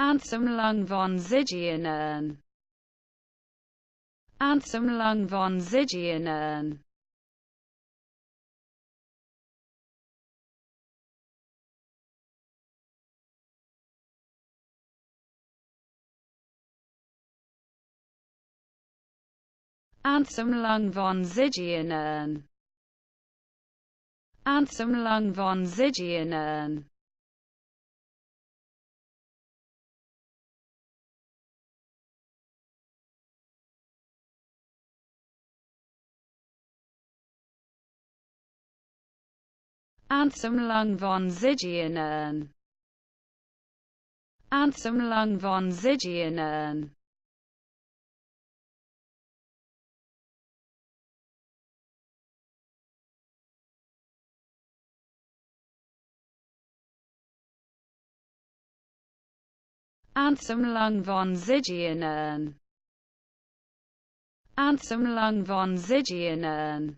Ansammlung von Zigeuner'n. Ansammlung von Zigeuner'n. Ansammlung von Zigeuner'n. Ansammlung von Zigeuner'n. Ansammlung von Zigeuner'n. Ansammlung von Zigeuner'n. Ansammlung von Zigeuner'n. Ansammlung von Zigeuner'n.